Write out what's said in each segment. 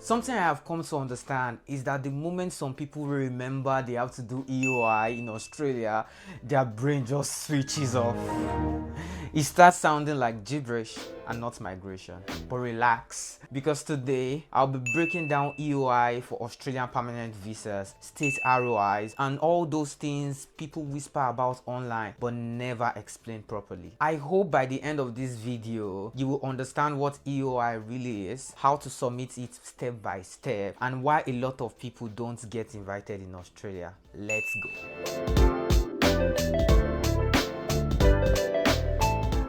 Something I have come to understand is that the moment some people remember they have to do EOI in Australia, their brain just switches off. It starts sounding like gibberish and not migration. But relax, because today I'll be breaking down EOI for Australian permanent visas, state ROIs, and all those things people whisper about online but never explain properly. I hope by the end of this video you will understand what EOI really is, how to submit it step by step, and why a lot of people don't get invited in Australia. Let's go.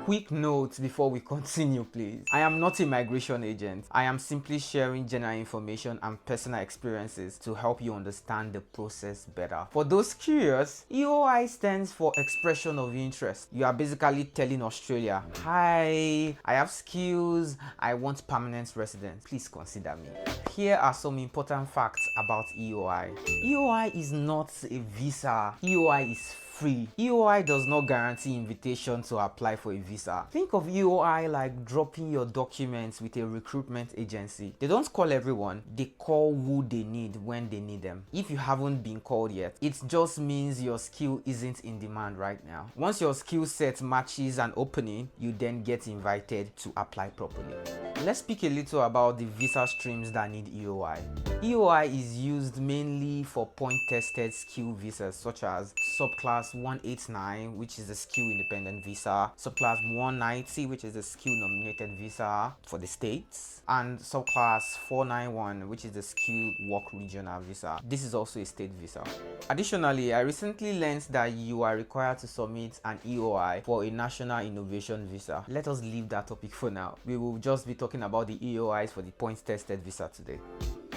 Quick note before we continue, please. I am not a migration agent. I am simply sharing general information and personal experiences to help you understand the process better. For those curious, EOI stands for expression of interest. You are basically telling Australia, hi, I have skills, I want permanent residence. Please consider me. Here are some important facts about EOI. EOI is not a visa. EOI is free. EOI does not guarantee invitation to apply for a visa. Think of EOI like dropping your documents with a recruitment agency. They don't call everyone, they call who they need when they need them. If you haven't been called yet, it just means your skill isn't in demand right now. Once your skill set matches an opening, you then get invited to apply properly. Let's speak a little about the visa streams that need EOI. EOI is used mainly for point-tested skill visas such as subclass 189, which is a skill independent visa, subclass 190, which is a skill nominated visa for the states, and subclass 491, which is the skill work regional visa. This is also a state visa. Additionally, I recently learned that you are required to submit an EOI for a national innovation visa. Let us leave that topic for now. We will just be talking about the EOIs for the points tested visa today.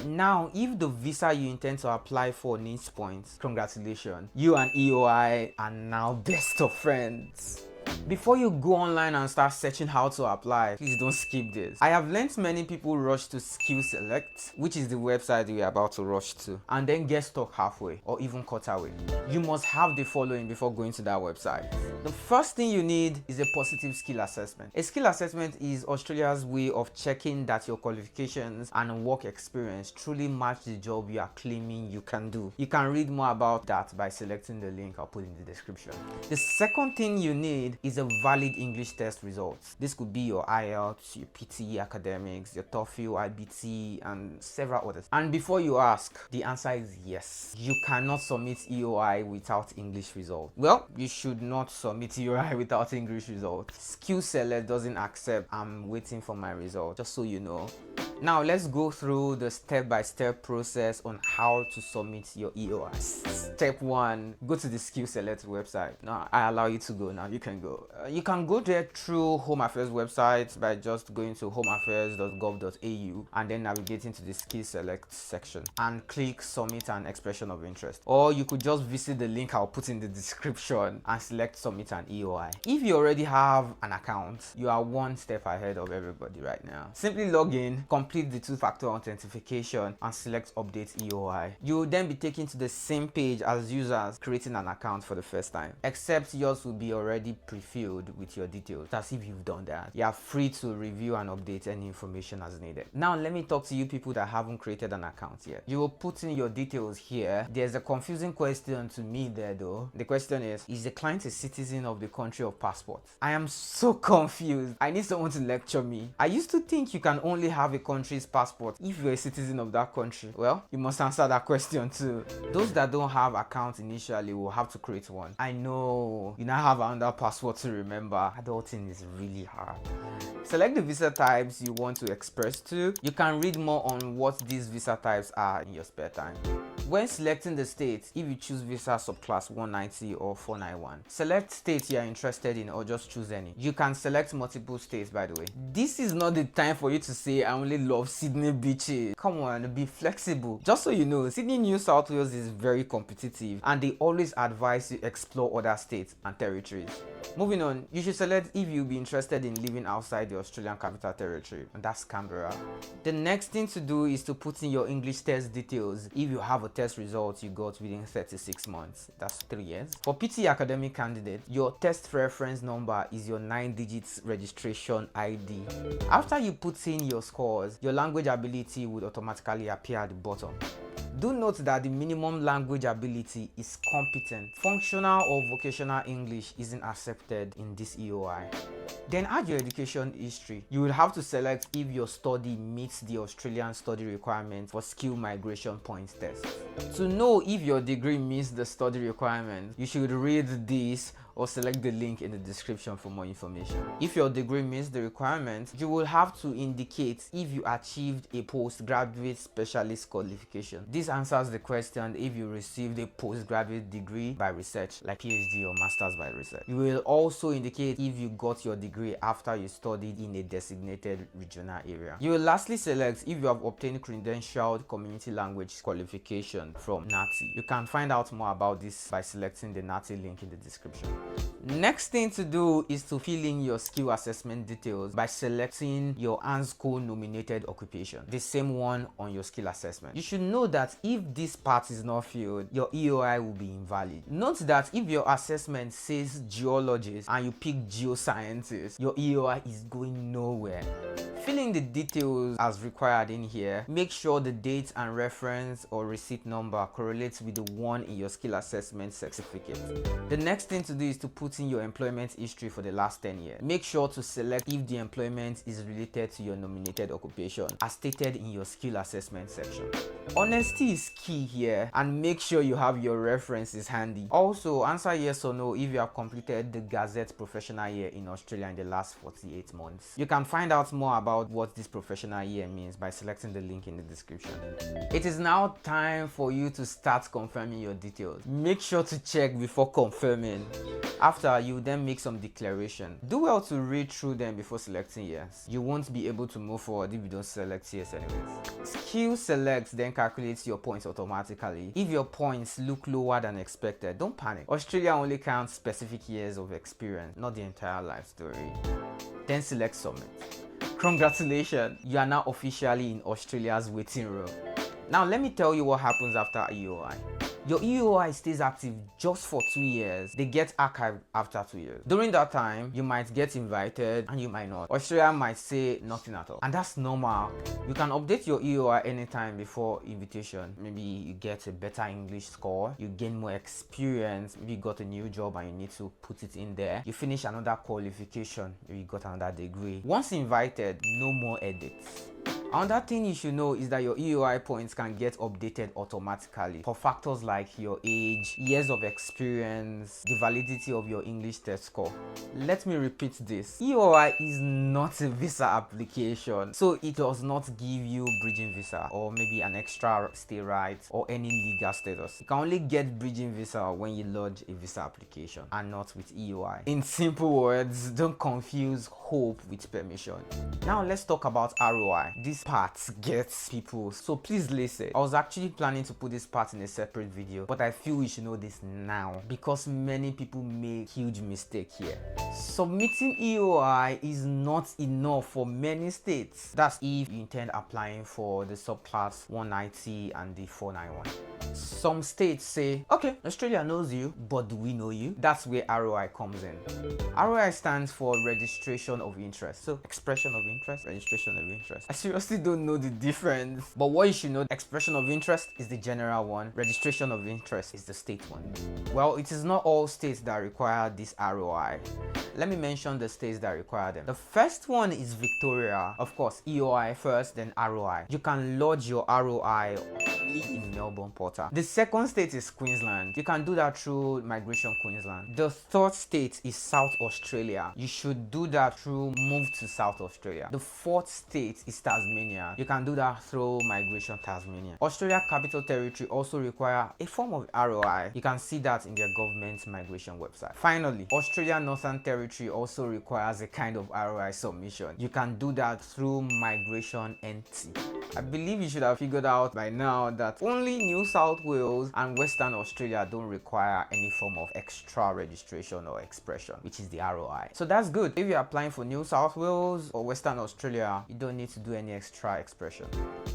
Now, if the visa you intend to apply for needs points, congratulations, you and EOI are now best of friends. Before you go online and start searching how to apply, please don't skip this. I have learned many people rush to SkillSelect, which is the website we are about to rush to, and then get stuck halfway or even cut away. You must have the following before going to that website. The first thing you need is a positive skill assessment. A skill assessment is Australia's way of checking that your qualifications and work experience truly match the job you are claiming you can do. You can read more about that by selecting the link I'll put in the description. The second thing you need is a valid English test results. This could be your IELTS, your PTE academics, your TOEFL, IBT, and several others. And before you ask, the answer is yes. You cannot submit EOI without English results. Well, you should not submit EOI without English results. SkillSelect doesn't accept "I'm waiting for my result," just so you know. Now let's go through the step-by-step process on how to submit your EOI. Step 1, go to the SkillSelect website. Now I allow you to go now, you can go. You can go there through Home Affairs website by just going to homeaffairs.gov.au and then navigating to the SkillSelect section and click Submit an Expression of Interest. Or you could just visit the link I'll put in the description and select Submit an EOI. If you already have an account, you are one step ahead of everybody right now. Simply log in, complete the two-factor authentication and select Update EOI. You will then be taken to the same page as users creating an account for the first time, except yours will be already pre-filled with your details. As if you've done that. You are free to review and update any information as needed. Now let me talk to you people that haven't created an account yet. You will put in your details here. There's a confusing question to me there though. The question is the client a citizen of the country of passport? I am so confused. I need someone to lecture me. I used to think you can only have a country's passport if you're a citizen of that country. Well, you must answer that question too. Those that don't have accounts initially will have to create one. I know you now have another password to remember. Adulting is really hard. Select the visa types you want to express to. You can read more on what these visa types are in your spare time. When selecting the state, if you choose visa subclass 190 or 491, select state you are interested in or just choose any. You can select multiple states, by the way. This is not the time for you to say I only love Sydney beaches. Come on, be flexible. Just so you know, Sydney, New South Wales is very competitive and they always advise you explore other states and territories. Moving on, you should select if you'll be interested in living outside the Australian Capital Territory, and that's Canberra. The next thing to do is to put in your English test details if you have a test results you got within 36 months. That's 3 years. For PT academic candidate, your test reference number is your 9 digits registration ID. After you put in your scores, your language ability would automatically appear at the bottom. Do note that the minimum language ability is competent. Functional or vocational English isn't accepted in this EOI. Then add your education history. You will have to select if your study meets the Australian study requirement for skill migration points test. To know if your degree meets the study requirement, you should read this or select the link in the description for more information. If your degree meets the requirement, you will have to indicate if you achieved a postgraduate specialist qualification. This answers the question if you received a postgraduate degree by research, like PhD or Masters by research. You will also indicate if you got your degree after you studied in a designated regional area. You will lastly select if you have obtained credentialed community language qualification from NATI. You can find out more about this by selecting the NATI link in the description. Next thing to do is to fill in your skill assessment details by selecting your ANSCO nominated occupation, the same one on your skill assessment. You should know that if this part is not filled, your EOI will be invalid. Note that if your assessment says geologist and you pick geosciences, your EOI is going nowhere. Fill in the details as required in here. Make sure the date and reference or receipt number correlates with the one in your skill assessment certificate. The next thing to do is to put in your employment history for the last 10 years. Make sure to select if the employment is related to your nominated occupation as stated in your skill assessment section. Honesty is key here, and make sure you have your references handy. Also, answer yes or no if you have completed the Gazette professional year in Australia in the last 48 months. You can find out more about what this professional year means by selecting the link in the description. It is now time for you to start confirming your details. Make sure to check before confirming. After, you then make some declaration. Do well to read through them before selecting yes. You won't be able to move forward if you don't select yes anyways. SkillSelect then calculates your points automatically. If your points look lower than expected, don't panic. Australia only counts specific years of experience, not the entire life story. Then select submit. Congratulations, you are now officially in Australia's waiting room. Now let me tell you what happens after EOI. Your EOI stays active just for 2 years. They get archived after 2 years. During that time, you might get invited and you might not. Australia might say nothing at all. And that's normal. You can update your EOI anytime before invitation. Maybe you get a better English score, you gain more experience, maybe you got a new job and you need to put it in there. You finish another qualification, maybe you got another degree. Once invited, no more edits. Another thing you should know is that your EOI points can get updated automatically for factors like your age, years of experience, the validity of your English test score. Let me repeat this. EOI is not a visa application, so it does not give you bridging visa or maybe an extra stay right or any legal status. You can only get bridging visa when you lodge a visa application and not with EOI. In simple words, don't confuse hope with permission. Now let's talk about ROI. This part gets people, so please listen. I was actually planning to put this part in a separate video, but I feel you should know this now because many people make huge mistake here. Submitting EOI is not enough for many states. That's if you intend applying for the subclass 190 and the 491. Some states say, okay, Australia knows you, but do we know you? That's where ROI comes in. ROI stands for registration of interest. So expression of interest, registration of interest. I seriously don't know the difference, but what you should know, expression of interest is the general one, registration of interest is the state one. Well, it is not all states that require this ROI. Let me mention the states that require them. The first one is Victoria. Of course, EOI first, then ROI. You can lodge your ROI in Melbourne portal. The second state is Queensland. You can do that through Migration Queensland. The third state is South Australia. You should do that through Move to South Australia. The fourth state is Tasmania. You can do that through Migration Tasmania. Australia Capital Territory also require a form of ROI. You can see that in their government migration website. Finally, Australia Northern Territory also requires a kind of ROI submission. You can do that through Migration NT. I believe you should have figured out by now that that only New South Wales and Western Australia don't require any form of extra registration or expression, which is the ROI. So that's good. If you're applying for New South Wales or Western Australia, you don't need to do any extra expression.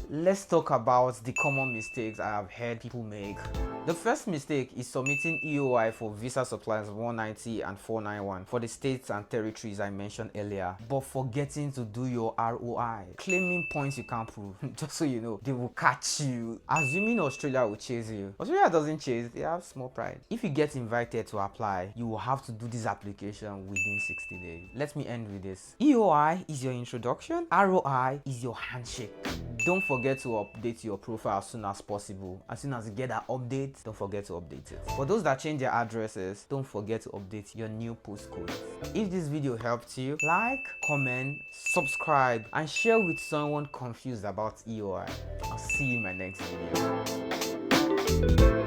Let's talk about the common mistakes I have heard people make. The first mistake is submitting EOI for visa supplies 190 and 491 for the states and territories I mentioned earlier, but forgetting to do your ROI, claiming points you can't prove. Just so you know, they will catch you. Assuming Australia will chase you. Australia doesn't chase, they have small pride. If you get invited to apply, you will have to do this application within 60 days. Let me end with this. EOI is your introduction, ROI is your handshake. Don't forget to update your profile as soon as possible. As soon as you get that update, don't forget to update it. For those that change their addresses, don't forget to update your new postcode. If this video helped you, like, comment, subscribe, and share with someone confused about EOI. I'll see you in my next video.